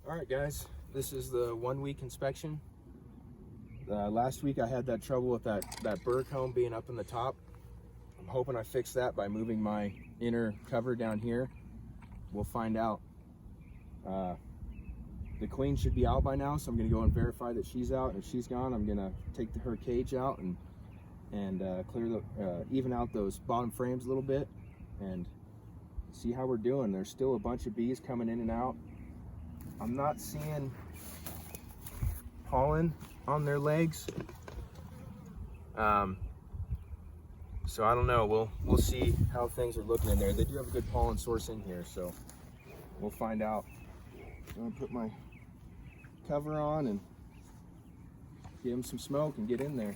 All right, guys, this is the 1 week inspection. Last week I had that trouble with that burr comb being up in the top. I'm hoping I fixed that by moving my inner cover down here. We'll find out. The queen should be out by now, so I'm gonna go and verify that she's out. If she's gone, I'm gonna take her cage out and clear the even out those bottom frames a little bit and see how we're doing. There's still a bunch of bees coming in and out. I'm not seeing pollen on their legs, so I don't know. We'll see how things are looking in there. They do have a good pollen source in here, so we'll find out. I'm gonna put my cover on and give them some smoke and get in there.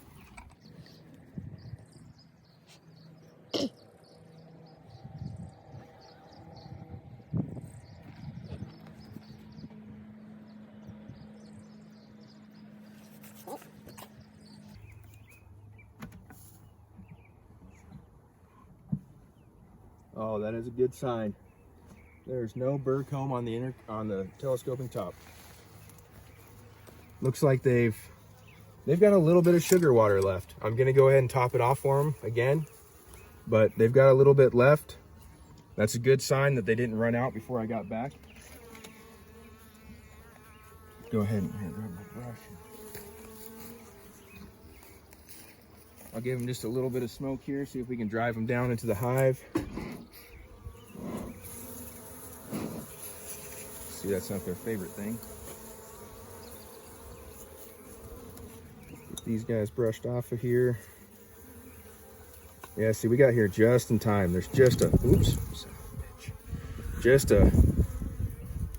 Oh, that is a good sign. There's no burr comb on the telescoping top. Looks like they've got a little bit of sugar water left. I'm gonna go ahead and top it off for them again, but they've got a little bit left. That's a good sign that they didn't run out before I got back. Go ahead and grab my brush. I'll give them just a little bit of smoke here, see if we can drive them down into the hive. See, that's not their favorite thing. Get these guys brushed off of here. Yeah, see, we got here just in time. There's just just a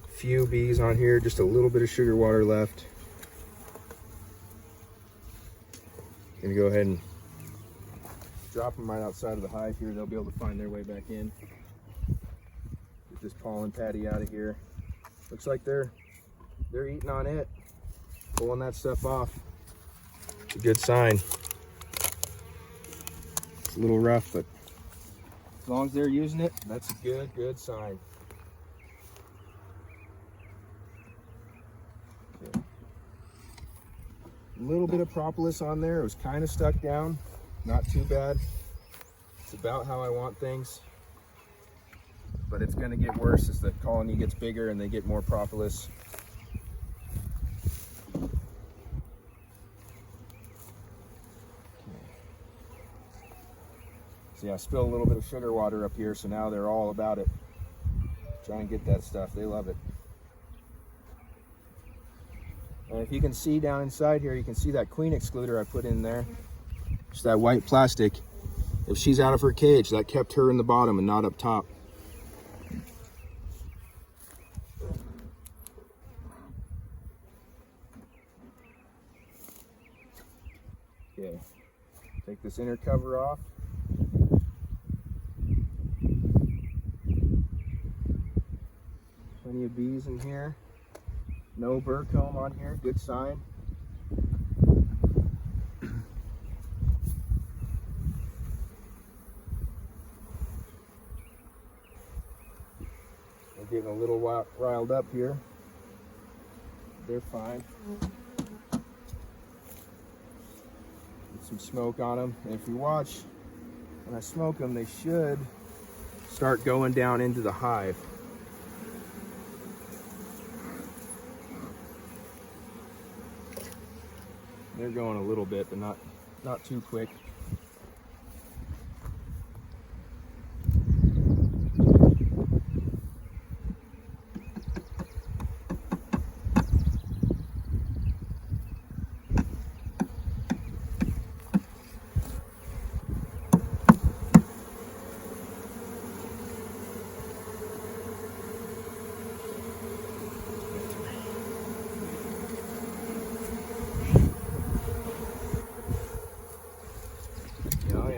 few bees on here, just a little bit of sugar water left. Gonna go ahead and drop them right outside of the hive here. They'll be able to find their way back in. Get this pollen patty out of here. Looks like they're eating on it, pulling that stuff off. It's a good sign. It's a little rough, but as long as they're using it, that's a good sign. Okay. A little bit of propolis on there. It was kind of stuck down. Not too bad. It's about how I want things. But it's going to get worse as the colony gets bigger and they get more propolis. Okay. See, I spilled a little bit of sugar water up here, so now they're all about it. Try and get that stuff. They love it. And if you can see down inside here, you can see that queen excluder I put in there. Just that white plastic. If she's out of her cage, that kept her in the bottom and not up top. Okay, take this inner cover off. Plenty of bees in here. No burr comb on here, good sign. I'm getting a little riled up here. They're fine. Some smoke on them, and if you watch when I smoke them, they should start going down into the hive. They're going a little bit, but not too quick.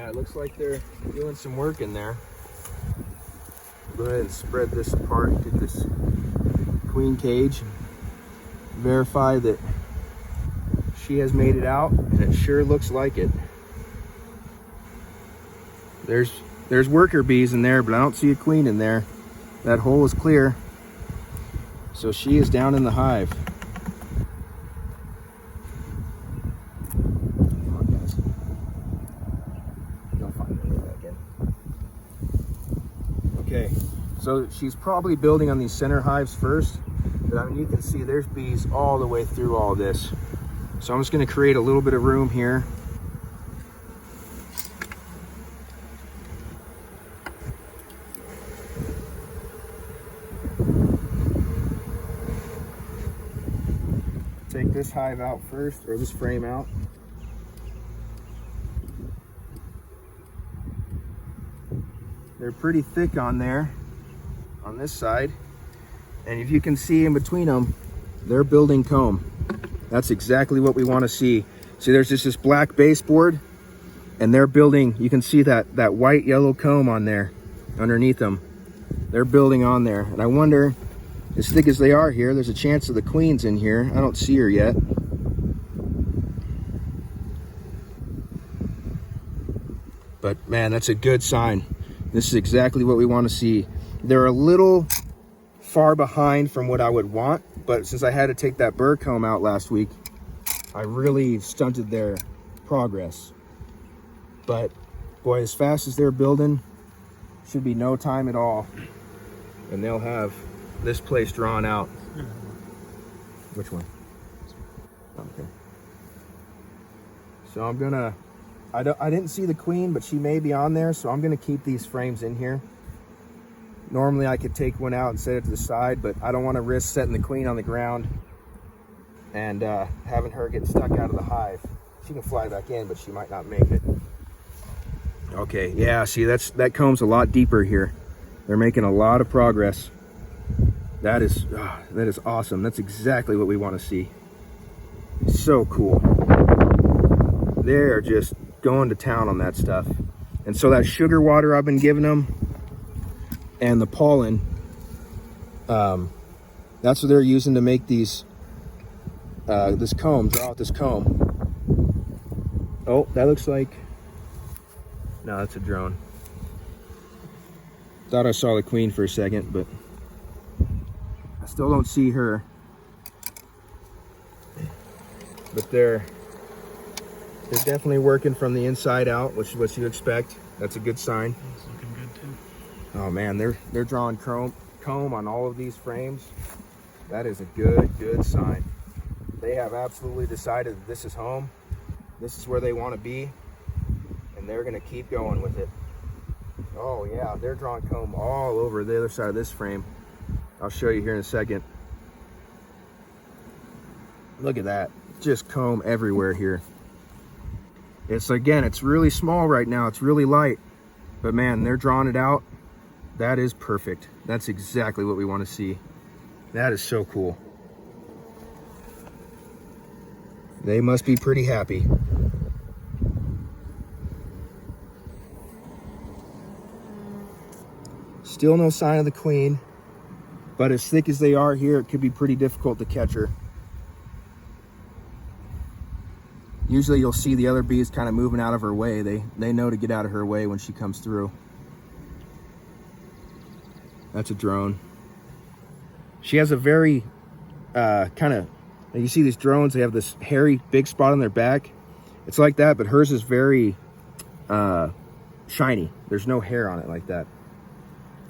It looks like they're doing some work in there. Go ahead and spread this apart, get this queen cage, verify that she has made it out, and it sure looks like it. There's worker bees in there, but I don't see a queen in there. That hole is clear. So So she is down in the hive. Come on, guys. You'll find her way back in. Okay, so she's probably building on these center hives first. But I mean, you can see there's bees all the way through all this. So I'm just going to create a little bit of room here. Take this hive out first, or this frame out. They're pretty thick on there, on this side. And if you can see in between them, they're building comb. That's exactly what we want to see. See, there's just this black baseboard, and they're building, you can see that white yellow comb on there underneath them. They're building on there. And I wonder, as thick as they are here, there's a chance that the queen's in here. I don't see her yet. But man, that's a good sign. This is exactly what we want to see. They're a little far behind from what I would want, but since I had to take that burr comb out last week, I really stunted their progress. But boy, as fast as they're building, should be no time at all, and they'll have this place drawn out. Which one? Okay. So I'm gonna, I didn't see the queen, but she may be on there, so I'm gonna keep these frames in here. Normally I could take one out and set it to the side, but I don't want to risk setting the queen on the ground and having her get stuck out of the hive. She can fly back in, but she might not make it. Okay, yeah, see, that comb's a lot deeper here. They're making a lot of progress. That is awesome. That's exactly what we want to see. So cool. They're just going to town on that stuff. And so that sugar water I've been giving them and the pollen, that's what they're using to make these this comb, draw out this comb. Oh, that looks like, no, that's a drone. Thought I saw the queen for a second, but I still don't see her. But they're definitely working from the inside out, which is what you expect. That's a good sign. It's looking good too. Oh man, they're drawing comb on all of these frames. That is a good sign. They have absolutely decided that this is home. This is where they want to be, and they're gonna keep going with it. Oh yeah, they're drawing comb all over the other side of this frame. I'll show you here in a second. Look at that, just comb everywhere here. It's, again, it's really small right now, it's really light, but man, they're drawing it out. That is perfect. That's exactly what we want to see. That is so cool. They must be pretty happy. Still no sign of the queen, but as thick as they are here, it could be pretty difficult to catch her. Usually you'll see the other bees kind of moving out of her way. They know to get out of her way when she comes through. That's a drone. She has a very kind of, you see these drones, they have this hairy big spot on their back. It's like that, but hers is very shiny. There's no hair on it like that.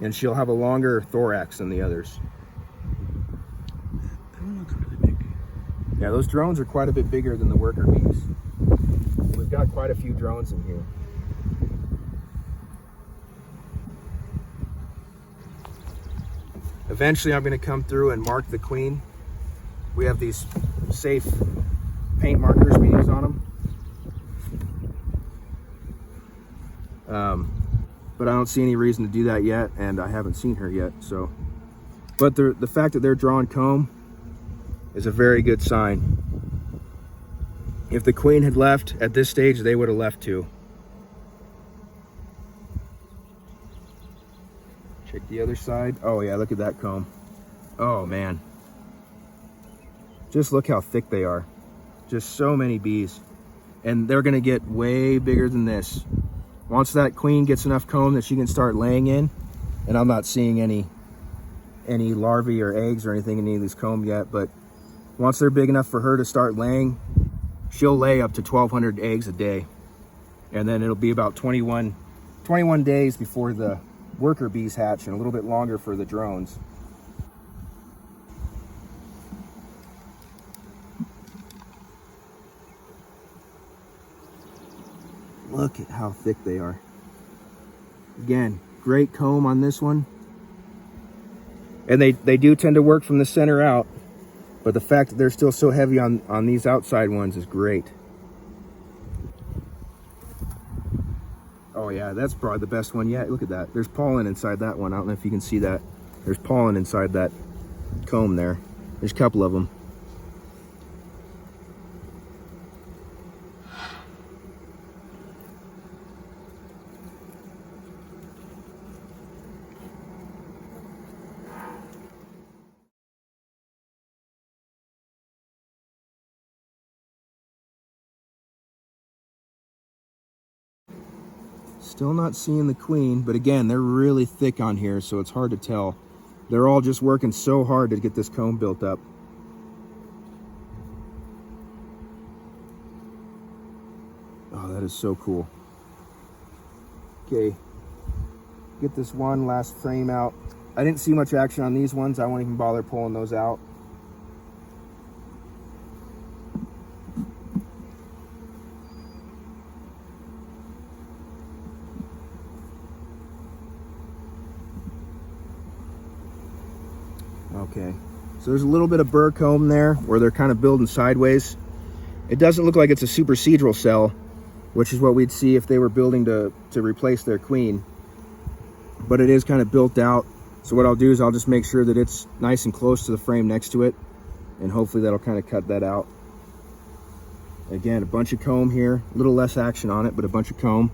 And she'll have a longer thorax than the others. That one looks really big. Yeah, those drones are quite a bit bigger than the worker bees. We've got quite a few drones in here. Eventually I'm going to come through and mark the queen. We have these safe paint markers we use on them. But I don't see any reason to do that yet, and I haven't seen her yet. So, but the fact that they're drawing comb is a very good sign. If the queen had left at this stage, they would have left too. Check the other side. Oh yeah, look at that comb. Oh man. Just look how thick they are. Just so many bees. And they're gonna get way bigger than this. Once that queen gets enough comb that she can start laying in, and I'm not seeing any any larvae or eggs or anything in any of this comb yet, but once they're big enough for her to start laying, she'll lay up to 1,200 eggs a day. And then it'll be about 21 days before the worker bees hatch, and a little bit longer for the drones. Look at how thick they are. Again, great comb on this one. And they do tend to work from the center out, but the fact that they're still so heavy on these outside ones is great. Oh yeah, that's probably the best one yet. Look at that. There's pollen inside that one. I don't know if you can see that. There's pollen inside that comb there. There's a couple of them. Still not seeing the queen, but again, they're really thick on here, so it's hard to tell. They're all just working so hard to get this comb built up. Oh, that is so cool. Okay, get this one last frame out. I didn't see much action on these ones. I won't even bother pulling those out. Okay, so there's a little bit of burr comb there where they're kind of building sideways. It doesn't look like it's a supersedral cell, which is what we'd see if they were building to replace their queen. But it is kind of built out. So what I'll do is I'll just make sure that it's nice and close to the frame next to it, and hopefully that'll kind of cut that out. Again, a bunch of comb here, a little less action on it, but a bunch of comb.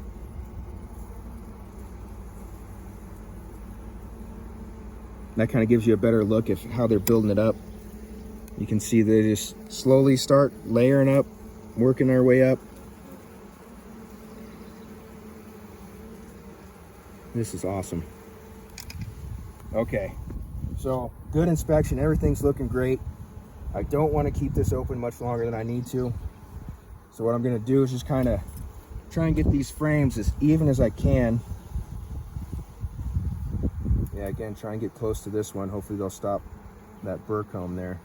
That kind of gives you a better look at how they're building it up. You can see they just slowly start layering up, working their way up. This is awesome. Okay, so good inspection, everything's looking great. I don't want to keep this open much longer than I need to. So what I'm going to do is just kind of try and get these frames as even as I can. Yeah, again, try and get close to this one. Hopefully they'll stop that burr comb there.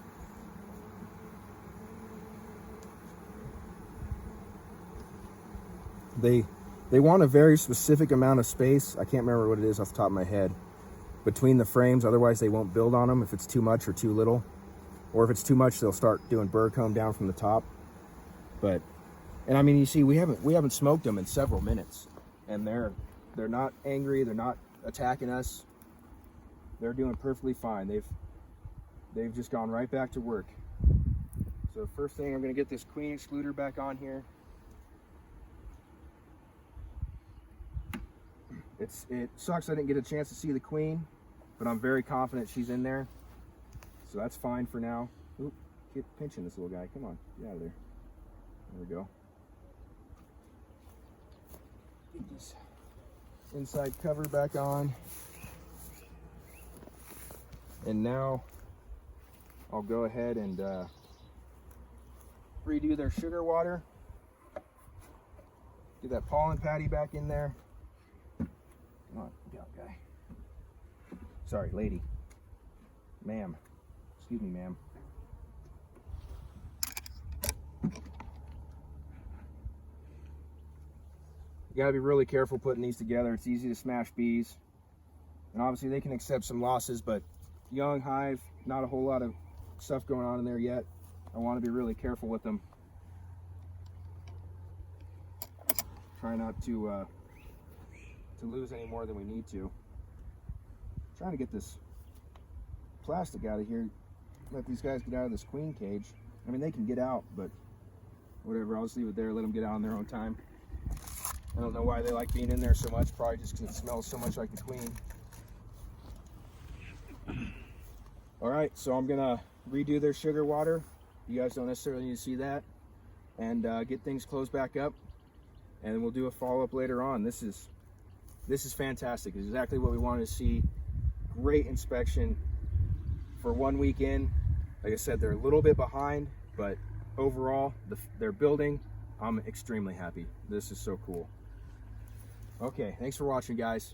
They want a very specific amount of space. I can't remember what it is off the top of my head, between the frames, otherwise they won't build on them if it's too much or too little. Or if it's too much, they'll start doing burr comb down from the top. But, and I mean, you see, we haven't smoked them in several minutes, and they're not angry, they're not attacking us. They're doing perfectly fine. They've just gone right back to work. So first thing, I'm going to get this queen excluder back on here. It sucks I didn't get a chance to see the queen, but I'm very confident she's in there. So that's fine for now. Oop, keep pinching this little guy. Come on, get out of there. There we go. Get this inside cover back on. And now I'll go ahead and redo their sugar water. Get that pollen patty back in there. Come on, get out, guy. Sorry, lady. Ma'am. Excuse me, ma'am. You gotta be really careful putting these together. It's easy to smash bees. And obviously they can accept some losses, but young hive, not a whole lot of stuff going on in there yet. I want to be really careful with them. Try not to lose any more than we need to. Trying to get this plastic out of here. Let these guys get out of this queen cage. I mean, they can get out, but whatever. I'll just leave it there. Let them get out on their own time. I don't know why they like being in there so much. Probably just because it smells so much like the queen. All right, so I'm gonna redo their sugar water. You guys don't necessarily need to see that, and get things closed back up, and we'll do a follow-up later on. This is fantastic. It's exactly what we wanted to see. Great inspection, for 1 week in. Like I said, they're a little bit behind, but overall, they're building. I'm extremely happy. This is so cool. Okay, thanks for watching, guys.